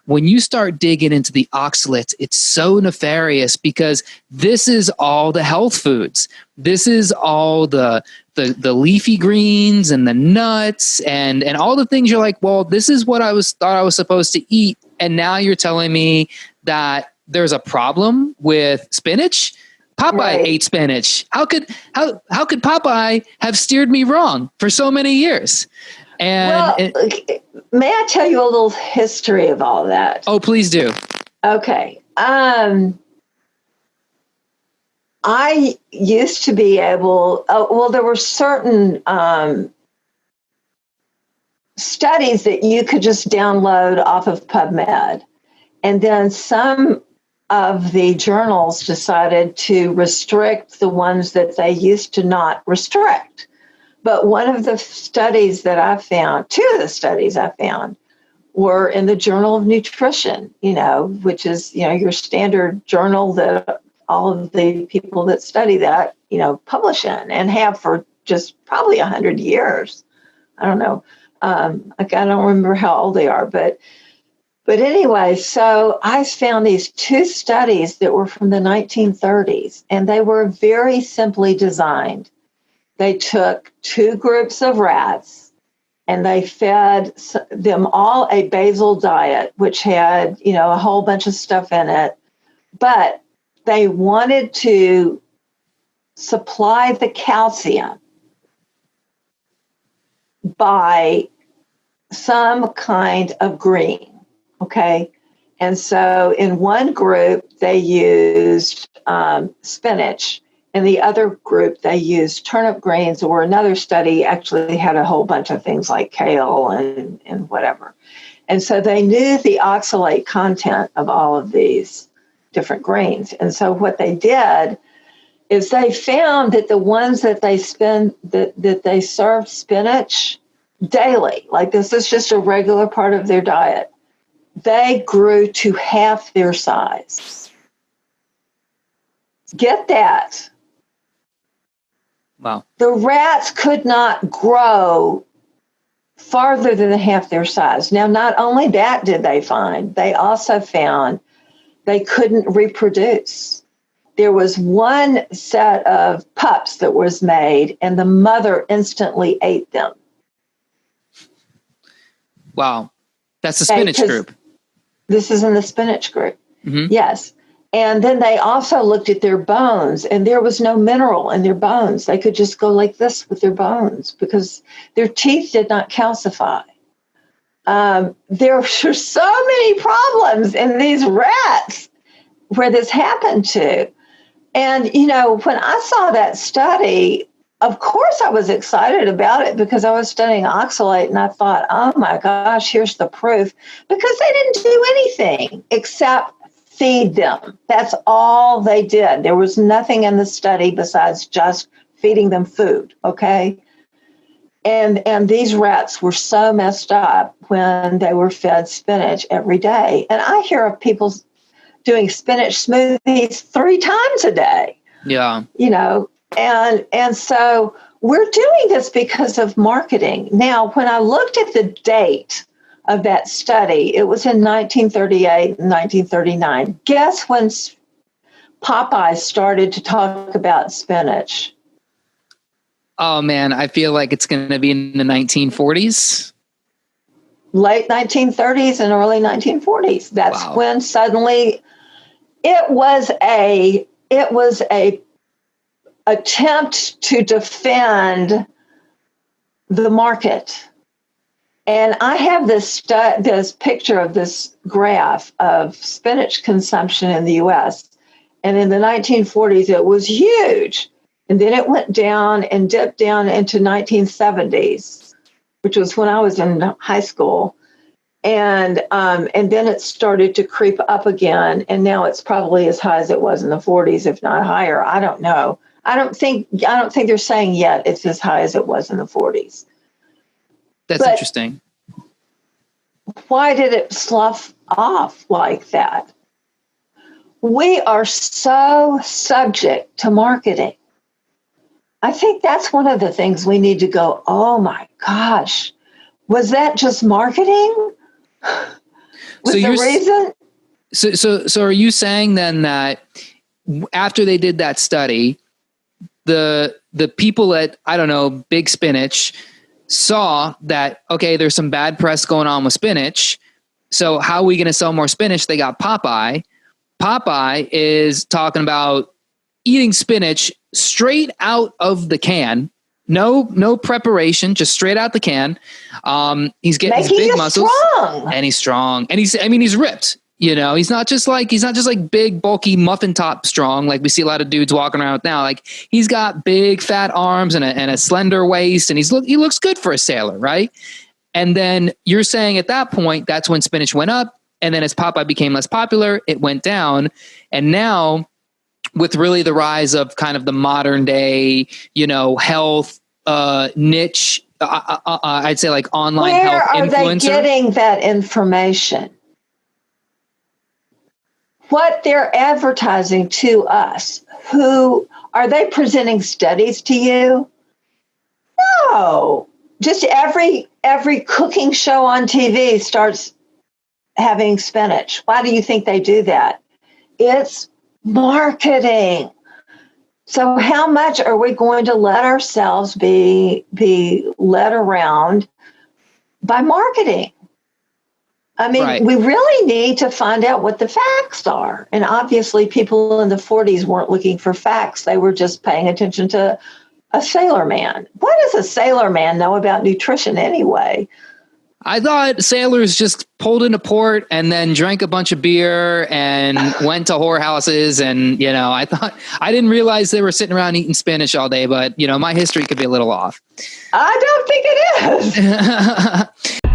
when you start digging into the oxalates, it's so nefarious because this is all the health foods. This is all the leafy greens and the nuts and all the things you're like, well, this is what thought I was supposed to eat. And now you're telling me that there's a problem with spinach. POPEYE ate spinach. How could POPEYE have steered me wrong for so many years? And may I tell you a little history of all that? Oh, please do. Okay. I used to be able, there were certain studies that you could just download off of PubMed. And then some of the journals decided to restrict the ones that they used to not restrict. But one of the studies that I found, two of the studies I found, were in the Journal of Nutrition, which is, your standard journal that all of the people that study that, publish in and have for just probably 100 years. I don't know. I don't remember how old they are, but anyway, so I found these two studies that were from the 1930s, and they were very simply designed. They took two groups of rats and they fed them all a basal diet, which had, a whole bunch of stuff in it. But they wanted to supply the calcium by some kind of green. Okay. And so in one group, they used spinach. In the other group, they used turnip greens, or another study actually had a whole bunch of things like kale and whatever. And so they knew the oxalate content of all of these different greens. And so what they did is they found that the ones that they served spinach daily, like this is just a regular part of their diet, they grew to half their size. Get that. Wow. The rats could not grow farther than half their size. Now, not only that did they find, they also found they couldn't reproduce. There was one set of pups that was made, and the mother instantly ate them. Wow. That's the spinach group. This is in the spinach group. Mm-hmm. Yes. And then they also looked at their bones, and there was no mineral in their bones. They could just go like this with their bones because their teeth did not calcify. There were so many problems in these rats where this happened to. And, when I saw that study, of course I was excited about it because I was studying oxalate, and I thought, oh my gosh, here's the proof. Because they didn't do anything except feed them. That's all they did. There was nothing in the study besides just feeding them food, okay? And these rats were so messed up when they were fed spinach every day. And I hear of people doing spinach smoothies 3 times a day. Yeah. And so we're doing this because of marketing. Now, when I looked at the date of that study, it was in 1938 and 1939. Guess when POPEYE started to talk about spinach? Oh, man, I feel like it's going to be in the 1940s. Late 1930s and early 1940s. That's when suddenly it was a attempt to defend the market. And I have this picture of this graph of spinach consumption in the U.S. And in the 1940s, it was huge. And then it went down and dipped down into 1970s, which was when I was in high school. And then it started to creep up again. And now it's probably as high as it was in the 40s, if not higher. I don't know. I don't think they're saying yet it's as high as it was in the 40s. That's interesting. Why did it slough off like that? We are so subject to marketing. I think that's one of the things we need to go, oh my gosh, was that just marketing? was the reason. So are you saying then that after they did that study, the people at, I don't know, Big Spinach saw that, okay, there's some bad press going on with spinach. So how are we going to sell more spinach? They got POPEYE. POPEYE is talking about eating spinach straight out of the can. No preparation, just straight out the can. He's getting these big muscles, and he's strong, and he's ripped. You know, he's not just like big, bulky muffin top strong like we see a lot of dudes walking around with now. Like, he's got big fat arms and a slender waist, and he looks good for a sailor, right? And then you're saying at that point, that's when spinach went up, and then as POPEYE became less popular, it went down, and now, with really the rise of kind of the modern day, health niche, I'd say like online health influencer. Where are they getting that information? What they're advertising to us, who are they presenting studies to you? No, just every cooking show on TV starts having spinach. Why do you think they do that? It's marketing. So how much are we going to let ourselves be led around by marketing? I mean, right. We really need to find out what the facts are. And obviously people in the 40s weren't looking for facts. They were just paying attention to a sailor man. What does a sailor man know about nutrition anyway? I thought sailors just pulled into port and then drank a bunch of beer and went to whorehouses. And, I didn't realize they were sitting around eating spinach all day, but, my history could be a little off. I don't think it is.